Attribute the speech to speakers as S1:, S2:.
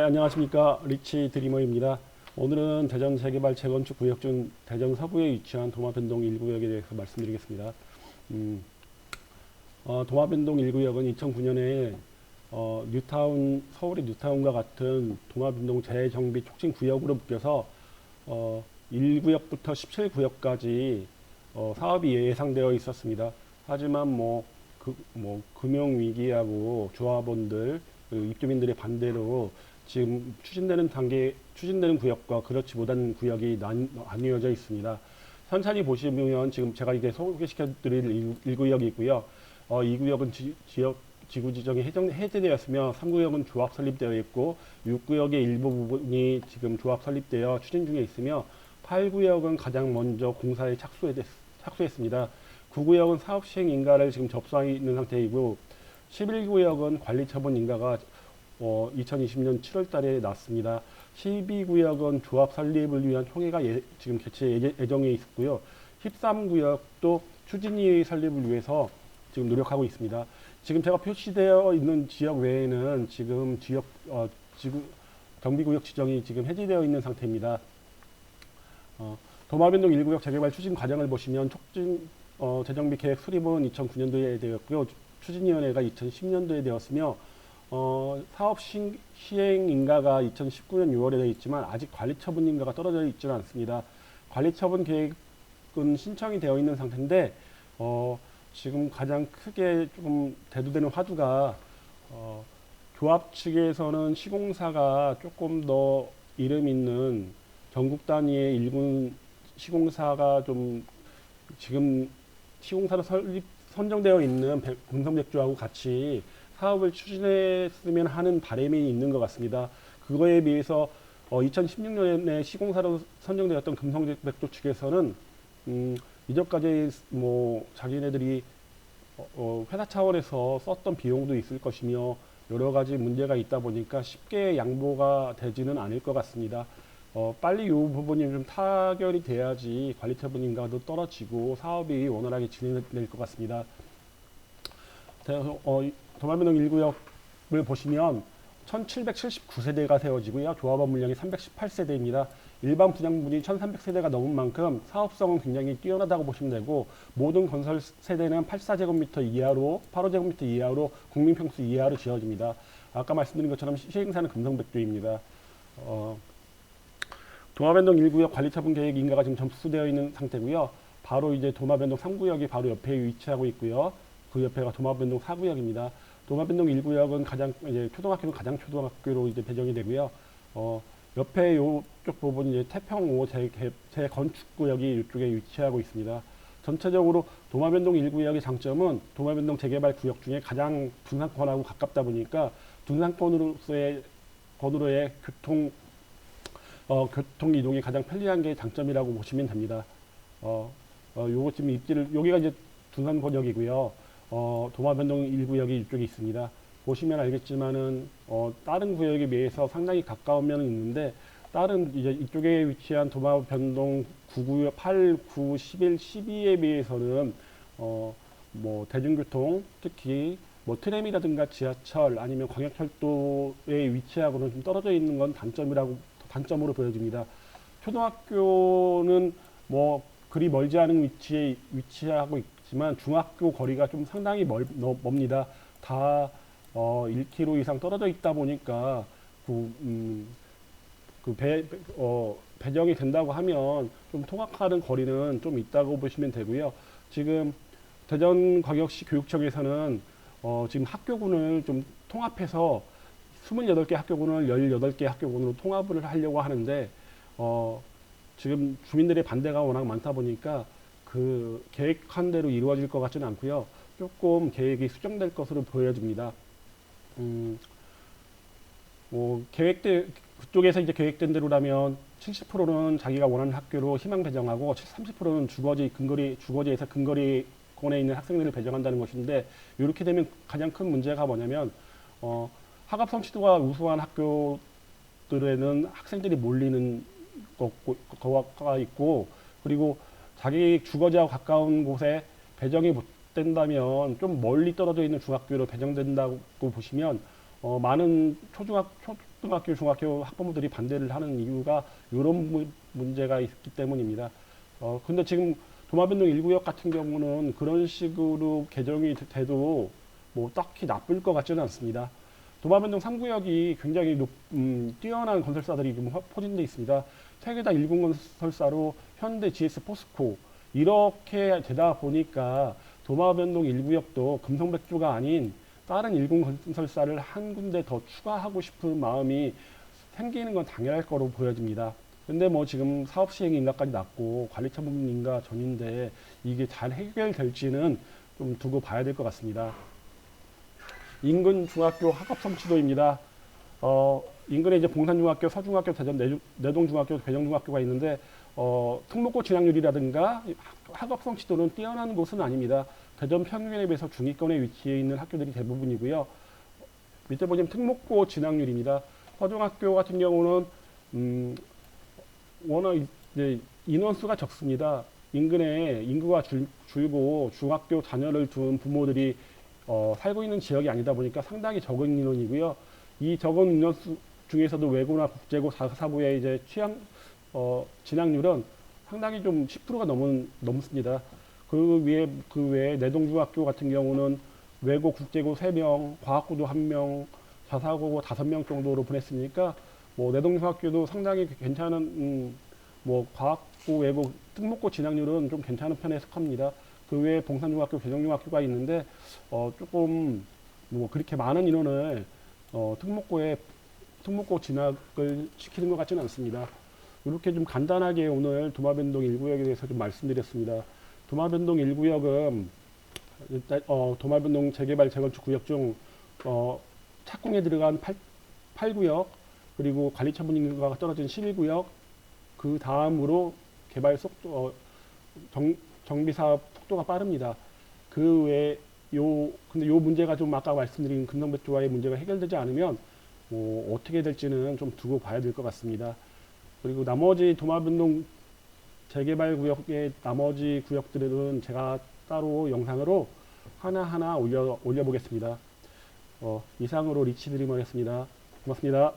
S1: 안녕하십니까. 리치 드리머입니다. 오늘은 대전 재개발 재건축 구역 중 대전 서부에 위치한 도마변동 1구역에 대해서 말씀드리겠습니다. 도마변동 1구역은 2009년에 뉴타운, 서울의 뉴타운과 같은 도마변동 재정비 촉진 구역으로 묶여서 1구역부터 17구역까지 사업이 예상되어 있었습니다. 하지만 금융위기하고 조합원들, 입주민들의 반대로 지금 추진되는 구역과 그렇지 못한 구역이 나뉘어져 있습니다. 천천히 보시면 지금 제가 이게 소개시켜드릴 1구역이 있고요. 2구역은 지구 지정이 해제되었으며 3구역은 조합 설립되어 있고 6구역의 일부 부분이 지금 조합 설립되어 추진 중에 있으며 8구역은 가장 먼저 공사에 착수했습니다. 9구역은 사업 시행 인가를 지금 접수하고 있는 상태이고 11구역은 관리처분 인가가 2020년 7월 달에 났습니다. 12구역은 조합 설립을 위한 총회가 지금 개최 예정에 있고요. 13구역도 추진위 설립을 위해서 지금 노력하고 있습니다. 지금 제가 표시되어 있는 지역 외에는 지금 정비구역 지정이 지금 해제되어 있는 상태입니다. 도마변동 1구역 재개발 추진 과정을 보시면 재정비 계획 수립은 2009년도에 되었고요. 추진위원회가 2010년도에 되었으며 사업 시행 인가가 2019년 6월에 되어 있지만 아직 관리처분 인가가 떨어져 있지는 않습니다. 관리처분 계획은 신청이 되어 있는 상태인데 지금 가장 크게 조금 대두되는 화두가 조합 측에서는 시공사가 조금 더 이름 있는 전국 단위의 일군 시공사가 좀 지금 시공사로 선정되어 있는 금성백조하고 같이 사업을 추진했으면 하는 바람이 있는 것 같습니다. 그거에 비해서 2016년에 시공사로 선정되었던 금성백조 측에서는 이전까지 자기네들이 회사 차원에서 썼던 비용도 있을 것이며 여러 가지 문제가 있다 보니까 쉽게 양보가 되지는 않을 것 같습니다. 빨리 이 부분이 좀 타결이 돼야지 관리처분 인가도 떨어지고 사업이 원활하게 진행될 것 같습니다. 도마변동 1구역을 보시면 1779세대가 세워지고요. 조합원 물량이 318세대입니다. 일반 분양분이 1300세대가 넘은 만큼 사업성은 굉장히 뛰어나다고 보시면 되고 모든 건설 세대는 84제곱미터 이하로 85제곱미터 이하로 국민평수 이하로 지어집니다. 아까 말씀드린 것처럼 시행사는 금성백조입니다. 도마변동 1구역 관리처분 계획 인가가 지금 접수되어 있는 상태고요. 바로 이제 도마변동 3구역이 바로 옆에 위치하고 있고요. 그 옆에가 도마변동 4구역입니다. 도마변동 1구역은 초등학교는 가장 초등학교로 이제 배정이 되고요. 옆에 이쪽 부분이 이제 태평 5 재건축구역이 이쪽에 위치하고 있습니다. 전체적으로 도마변동 1구역의 장점은 도마변동 재개발 구역 중에 가장 둔산권하고 가깝다 보니까 둔산권으로의 교통 이동이 가장 편리한 게 장점이라고 보시면 됩니다. 요거 지금 여기가 이제 둔산권역이고요. 도마변동 1구역이 이쪽에 있습니다. 보시면 알겠지만은 다른 구역에 비해서 상당히 가까운 면은 있는데 다른 이제 이쪽에 위치한 도마변동 9구역 8, 9, 11, 12에 비해서는 대중교통 특히 트램이라든가 지하철 아니면 광역철도에 위치하고는 좀 떨어져 있는 건 단점으로 보여집니다. 초등학교는 그리 멀지 않은 위치에 위치하고 있지만 중학교 거리가 좀 상당히 멉니다. 다 1km 이상 떨어져 있다 보니까 배정이 된다고 하면 좀 통학하는 거리는 좀 있다고 보시면 되고요. 지금 대전광역시 교육청에서는 지금 학교군을 좀 통합해서 28개 학교군을 18개 학교군으로 통합을 하려고 하는데 지금 주민들의 반대가 워낙 많다 보니까 그 계획한 대로 이루어질 것 같지는 않고요. 조금 계획이 수정될 것으로 보여집니다. 그쪽에서 이제 계획된 대로라면 70%는 자기가 원하는 학교로 희망 배정하고 30%는 주거지에서 근거리권에 있는 학생들을 배정한다는 것인데 이렇게 되면 가장 큰 문제가 뭐냐면 학업 성취도가 우수한 학교들에는 학생들이 몰리는 거가 있고 그리고 자기 주거지하고 가까운 곳에 배정이 못 된다면 좀 멀리 떨어져 있는 중학교로 배정된다고 보시면 많은 초등학교, 중학교 학부모들이 반대를 하는 이유가 이런 문제가 있기 때문입니다. 근데 지금 도마변동 1구역 같은 경우는 그런 식으로 개정이 돼도 뭐 딱히 나쁠 것 같지는 않습니다. 도마변동 3구역이 굉장히 뛰어난 건설사들이 좀 포진되어 있습니다. 세계다 1군 건설사로 현대, GS, 포스코 이렇게 되다 보니까 도마변동 1구역도 금성백조가 아닌 다른 1군 건설사를 한 군데 더 추가하고 싶은 마음이 생기는 건 당연할 거로 보여집니다. 근데 뭐 지금 사업 시행 인가까지 났고 관리처분 인가 전인데 이게 잘 해결될지는 좀 두고 봐야 될 것 같습니다. 인근 중학교 학업 성취도입니다. 인근에 이제 봉산중학교, 서중학교, 대전 내동중학교, 배정중학교가 있는데 특목고 진학률이라든가 학업 성취도는 뛰어난 곳은 아닙니다. 대전 평균에 비해서 중위권에 위치해 있는 학교들이 대부분이고요. 밑에 보시면 특목고 진학률입니다. 서중학교 같은 경우는 워낙 이제 인원수가 적습니다. 인근에 인구가 줄고 중학교 자녀를 둔 부모들이 살고 있는 지역이 아니다 보니까 상당히 적은 인원이고요. 이 적은 인원수 중에서도 외고나 국제고 사고의 이제 진학률은 상당히 좀 10%가 넘습니다. 그 외에 내동중학교 같은 경우는 외고, 국제고 3명, 과학고도 1명, 자사고 5명 정도로 보냈으니까 뭐 내동중학교도 상당히 괜찮은 뭐 과학고, 외고, 특목고 진학률은 좀 괜찮은 편에 속합니다. 그 외에 봉산중학교, 배정중학교가 있는데 조금 뭐 그렇게 많은 인원을 특목고 진학을 시키는 것 같지는 않습니다. 이렇게 좀 간단하게 오늘 도마변동 1구역에 대해서 좀 말씀드렸습니다. 도마변동 1구역은 도마변동 재개발 재건축 구역 중 착공에 들어간 8구역 그리고 관리처분 인가가 떨어진 11구역 그 다음으로 개발 속도 정비사업 속도가 빠릅니다. 그 외에 근데 요 문제가 좀 아까 말씀드린 금성백조와의 문제가 해결되지 않으면 뭐 어떻게 될지는 좀 두고 봐야 될 것 같습니다. 그리고 나머지 도마변동 재개발 구역의 나머지 구역들은 제가 따로 영상으로 하나하나 올려보겠습니다. 이상으로 리치드리머였습니다. 고맙습니다.